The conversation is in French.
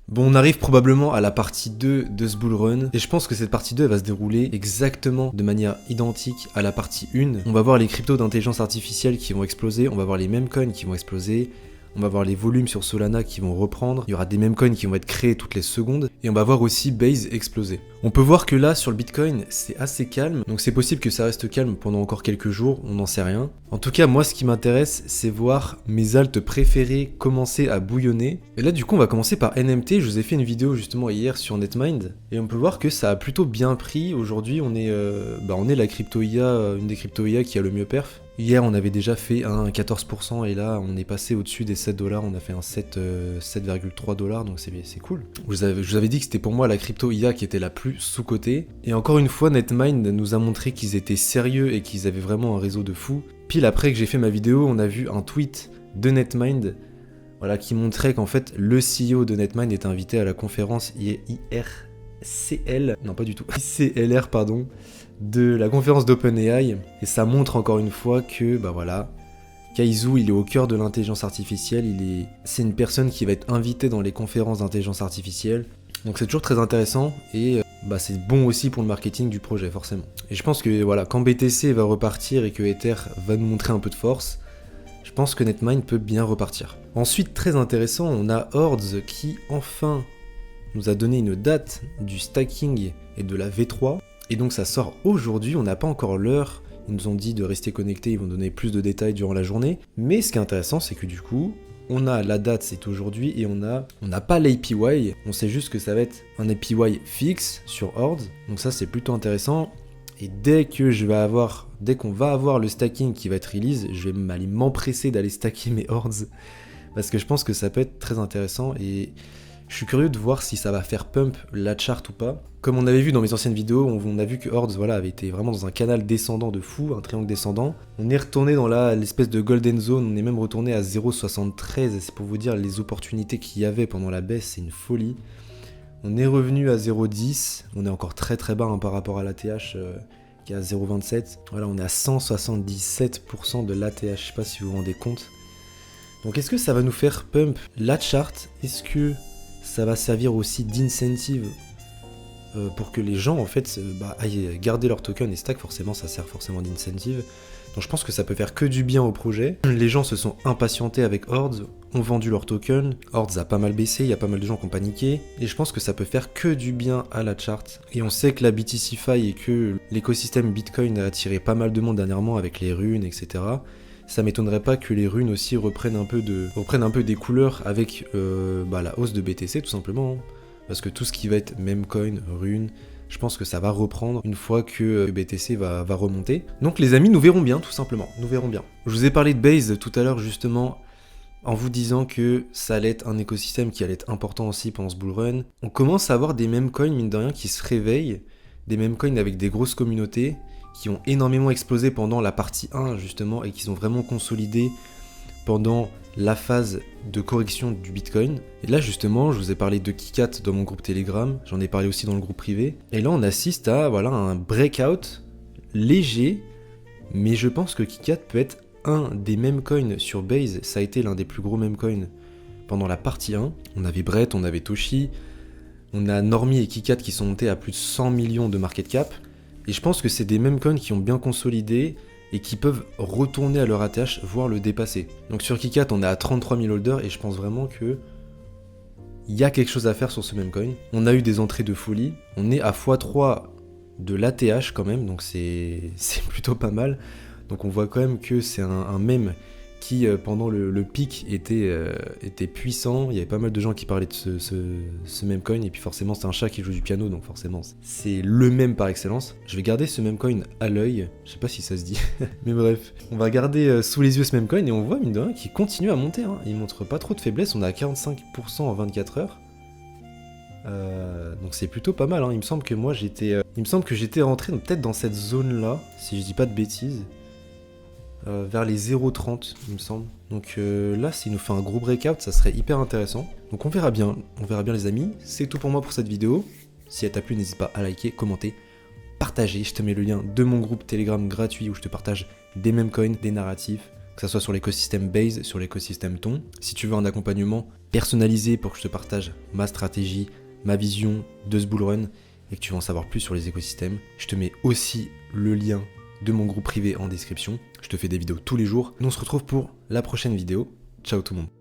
Bon, on arrive probablement à la partie 2 de ce bull run, et je pense que cette partie 2 elle va se dérouler exactement de manière identique à la partie 1. On va voir les cryptos d'intelligence artificielle qui vont exploser, on va voir les meme coins qui vont exploser, on va voir les volumes sur Solana qui vont reprendre, il y aura des meme coins qui vont être créés toutes les secondes, et on va voir aussi Base exploser. On peut voir que là, sur le Bitcoin, c'est assez calme, donc c'est possible que ça reste calme pendant encore quelques jours, on n'en sait rien. En tout cas, moi, ce qui m'intéresse, c'est voir mes alts préférés commencer à bouillonner. Et là, du coup, on va commencer par NMT. Je vous ai fait une vidéo justement hier sur Netmind, et on peut voir que ça a plutôt bien pris. Aujourd'hui, on est la crypto IA, une des crypto IA qui a le mieux perf. Hier, on avait déjà fait un 14%, et là, on est passé au-dessus des 7$, on a fait un 7,3$, donc c'est cool. Je vous avais dit que c'était pour moi la crypto IA qui était la plus sous-cotée. Et encore une fois, Netmind nous a montré qu'ils étaient sérieux et qu'ils avaient vraiment un réseau de fous. Pile après que j'ai fait ma vidéo, on a vu un tweet de Netmind, voilà, qui montrait qu'en fait, le CEO de Netmind était invité à la conférence ICLR, pardon, de la conférence d'OpenAI, et ça montre encore une fois que, Kaizu, il est au cœur de l'intelligence artificielle, c'est une personne qui va être invitée dans les conférences d'intelligence artificielle, donc c'est toujours très intéressant, et c'est bon aussi pour le marketing du projet, forcément. Et je pense que, voilà, quand BTC va repartir et que Ether va nous montrer un peu de force, je pense que Netmind peut bien repartir. Ensuite, très intéressant, on a Hordes qui, enfin, nous a donné une date du stacking et de la V3, et donc ça sort aujourd'hui, on n'a pas encore l'heure, ils nous ont dit de rester connectés, ils vont donner plus de détails durant la journée, mais ce qui est intéressant, c'est que du coup, on a la date, c'est aujourd'hui, et on n'a pas l'APY, on sait juste que ça va être un APY fixe sur Hordes, donc ça c'est plutôt intéressant, et dès qu'on va avoir le stacking qui va être release, je vais aller m'empresser d'aller stacker mes Hordes, parce que je pense que ça peut être très intéressant, et je suis curieux de voir si ça va faire pump la chart ou pas. Comme on avait vu dans mes anciennes vidéos, on a vu que Hordes avait été vraiment dans un canal descendant de fou, un triangle descendant. On est retourné dans l'espèce de golden zone, on est même retourné à 0,73, et c'est pour vous dire les opportunités qu'il y avait pendant la baisse, c'est une folie. On est revenu à 0,10, on est encore très très bas par rapport à l'ATH qui est à 0,27. Voilà, on est à 177% de l'ATH, je sais pas si vous vous rendez compte. Donc est-ce que ça va nous faire pump la chart? Est-ce que ça va servir aussi d'incentive pour que les gens en fait aillent garder leur token et stack? Forcément, ça sert forcément d'incentive. Donc je pense que ça peut faire que du bien au projet. Les gens se sont impatientés avec Hordes, ont vendu leur token. Hordes a pas mal baissé, il y a pas mal de gens qui ont paniqué. Et je pense que ça peut faire que du bien à la chart. Et on sait que la BTCFi et que l'écosystème Bitcoin a attiré pas mal de monde dernièrement avec les runes, etc. Ça m'étonnerait pas que les runes aussi reprennent un peu des couleurs avec la hausse de BTC tout simplement. Hein. Parce que tout ce qui va être memecoin, runes, je pense que ça va reprendre une fois que BTC va remonter. Donc les amis, nous verrons bien tout simplement, nous verrons bien. Je vous ai parlé de Base tout à l'heure justement en vous disant que ça allait être un écosystème qui allait être important aussi pendant ce bull run. On commence à avoir des memecoins mine de rien qui se réveillent, des memecoins avec des grosses communautés, qui ont énormément explosé pendant la partie 1 justement et qui sont vraiment consolidés pendant la phase de correction du Bitcoin. Et là justement, je vous ai parlé de Kikat dans mon groupe Telegram, j'en ai parlé aussi dans le groupe privé. Et là on assiste à un breakout léger, mais je pense que Kikat peut être un des memecoins sur Base, ça a été l'un des plus gros memecoins pendant la partie 1. On avait Brett, on avait Toshi, on a Normie et Kikat qui sont montés à plus de 100 millions de market cap. Et je pense que c'est des memecoins qui ont bien consolidé et qui peuvent retourner à leur ATH, voire le dépasser. Donc sur Kikat, on est à 33 000 holders et je pense vraiment que il y a quelque chose à faire sur ce memecoin. On a eu des entrées de folie, on est à x3 de l'ATH quand même, donc c'est plutôt pas mal. Donc on voit quand même que c'est un meme qui pendant le pic était puissant, il y avait pas mal de gens qui parlaient de ce memecoin, et puis forcément c'est un chat qui joue du piano, donc forcément c'est le meme par excellence. Je vais garder ce memecoin à l'œil, je sais pas si ça se dit, mais bref, on va garder sous les yeux ce memecoin, et on voit mine de rien qu'il continue à monter, hein. Il montre pas trop de faiblesse, on est à 45% en 24 heures, donc c'est plutôt pas mal, hein. Il me semble que j'étais rentré peut-être dans cette zone là, si je dis pas de bêtises. Vers les 0,30 il me semble. Donc là s'il nous fait un gros breakout ça serait hyper intéressant. Donc on verra bien les amis. C'est tout pour moi pour cette vidéo. Si elle t'a plu n'hésite pas à liker, commenter, partager. Je te mets le lien de mon groupe Telegram gratuit où je te partage des memecoins, des narratifs, que ce soit sur l'écosystème Base, sur l'écosystème Ton. Si tu veux un accompagnement personnalisé pour que je te partage ma stratégie, ma vision de ce bullrun et que tu veux en savoir plus sur les écosystèmes. Je te mets aussi le lien de mon groupe privé en description. Je te fais des vidéos tous les jours. Nous on se retrouve pour la prochaine vidéo. Ciao tout le monde.